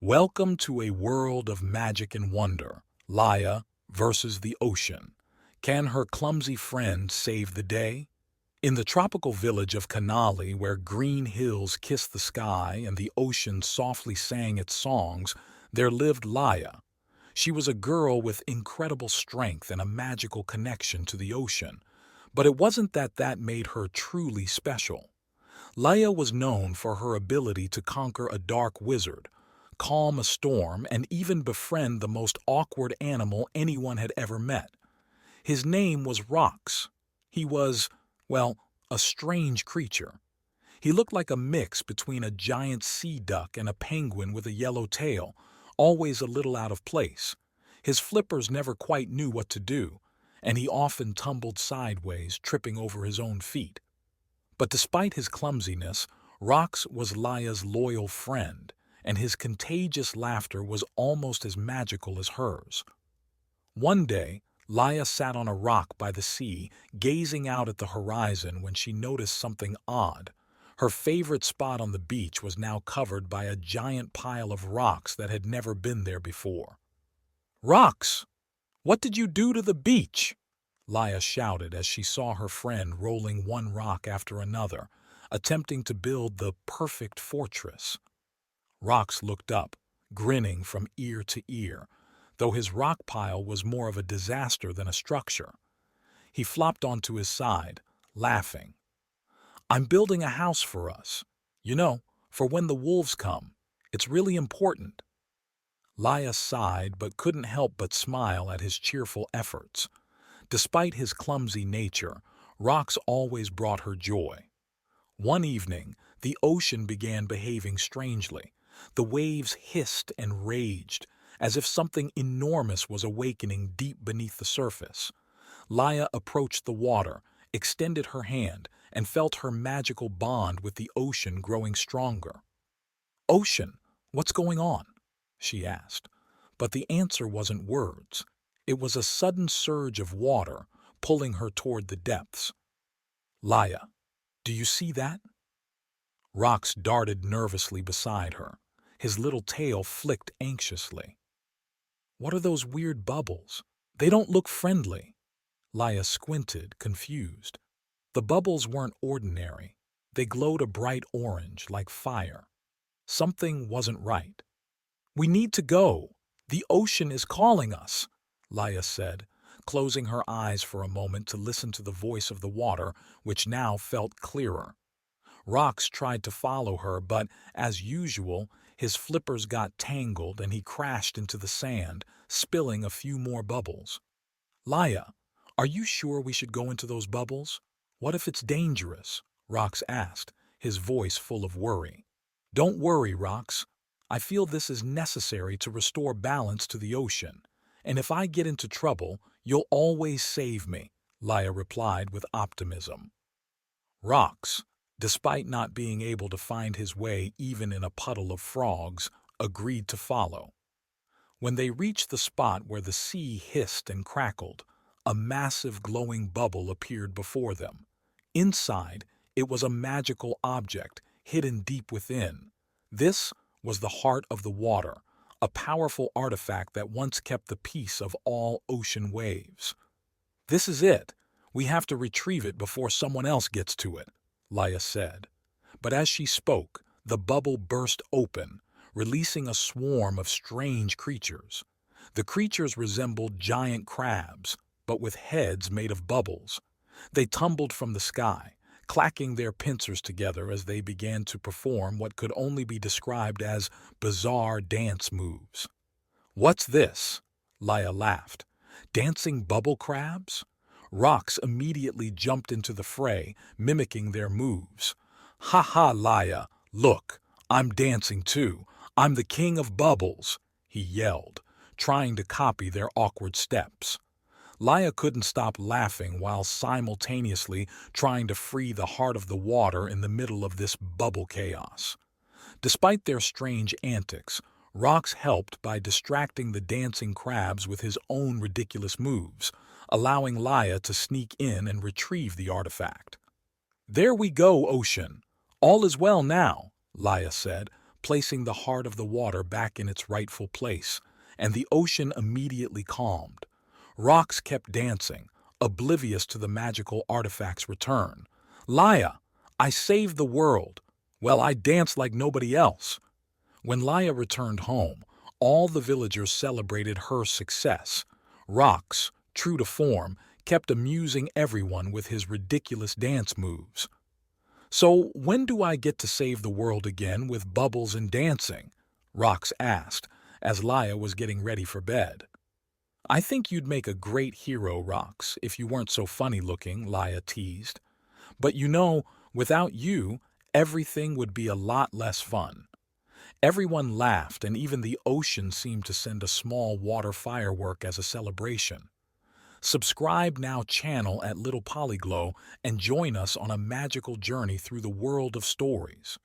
Welcome to a world of magic and wonder. Laya versus the ocean. Can her clumsy friend save the day? In the tropical village of Kanali, where green hills kissed the sky and the ocean softly sang its songs, there lived Laya. She was a girl with incredible strength and a magical connection to the ocean. But it wasn't that made her truly special. Laya was known for her ability to conquer a dark wizard, calm a storm, and even befriend the most awkward animal anyone had ever met. His name was Roks. He was, well, a strange creature. He looked like a mix between a giant sea duck and a penguin with a yellow tail, always a little out of place. His flippers never quite knew what to do, and he often tumbled sideways, tripping over his own feet. But despite his clumsiness, Roks was Laya's loyal friend, and his contagious laughter was almost as magical as hers. One day, Laya sat on a rock by the sea, gazing out at the horizon when she noticed something odd. Her favorite spot on the beach was now covered by a giant pile of rocks that had never been there before. "Rocks! What did you do to the beach?" Laya shouted as she saw her friend rolling one rock after another, attempting to build the perfect fortress. Roks looked up, grinning from ear to ear, though his rock pile was more of a disaster than a structure. He flopped onto his side, laughing. "I'm building a house for us. You know, for when the wolves come. It's really important." Laya sighed but couldn't help but smile at his cheerful efforts. Despite his clumsy nature, Roks always brought her joy. One evening, the ocean began behaving strangely. The waves hissed and raged, as if something enormous was awakening deep beneath the surface. Laya approached the water, extended her hand, and felt her magical bond with the ocean growing stronger. "Ocean, what's going on?" she asked. But the answer wasn't words. It was a sudden surge of water, pulling her toward the depths. "Laya, do you see that?" Roks darted nervously beside her. His little tail flicked anxiously. "What are those weird bubbles? They don't look friendly." Laya squinted, confused. The bubbles weren't ordinary. They glowed a bright orange, like fire. Something wasn't right. "We need to go. The ocean is calling us," Laya said, closing her eyes for a moment to listen to the voice of the water, which now felt clearer. Roks tried to follow her, but, as usual, his flippers got tangled and he crashed into the sand, spilling a few more bubbles. "Laya, are you sure we should go into those bubbles? What if it's dangerous?" Roks asked, his voice full of worry. "Don't worry, Roks. I feel this is necessary to restore balance to the ocean. And if I get into trouble, you'll always save me," Laya replied with optimism. Roks, despite not being able to find his way even in a puddle of frogs, agreed to follow. When they reached the spot where the sea hissed and crackled, a massive glowing bubble appeared before them. Inside, it was a magical object hidden deep within. This was the heart of the water, a powerful artifact that once kept the peace of all ocean waves. "This is it. We have to retrieve it before someone else gets to it," Laya said. But as she spoke, the bubble burst open, releasing a swarm of strange creatures. The creatures resembled giant crabs, but with heads made of bubbles. They tumbled from the sky, clacking their pincers together as they began to perform what could only be described as bizarre dance moves. "What's this?" Laya laughed. "Dancing bubble crabs?" Roks immediately jumped into the fray, mimicking their moves. "Ha ha, Laya! Look, I'm dancing too. I'm the king of bubbles," he yelled, trying to copy their awkward steps. Laya couldn't stop laughing while simultaneously trying to free the heart of the water in the middle of this bubble chaos. Despite their strange antics, Roks helped by distracting the dancing crabs with his own ridiculous moves, allowing Laya to sneak in and retrieve the artifact. "There we go, Ocean. All is well now," Laya said, placing the heart of the water back in its rightful place, and the ocean immediately calmed. Roks kept dancing, oblivious to the magical artifact's return. Laya, I saved the world. Well, I danced like nobody else. When Laya returned home, all the villagers celebrated her success. Roks, true to form, kept amusing everyone with his ridiculous dance moves. "So when do I get to save the world again with bubbles and dancing?" Roks asked, as Laya was getting ready for bed. "I think you'd make a great hero, Roks, if you weren't so funny-looking," Laya teased. "But without you, everything would be a lot less fun." Everyone laughed, and even the ocean seemed to send a small water firework as a celebration. Subscribe now channel at Little Polyglow and join us on a magical journey through the world of stories.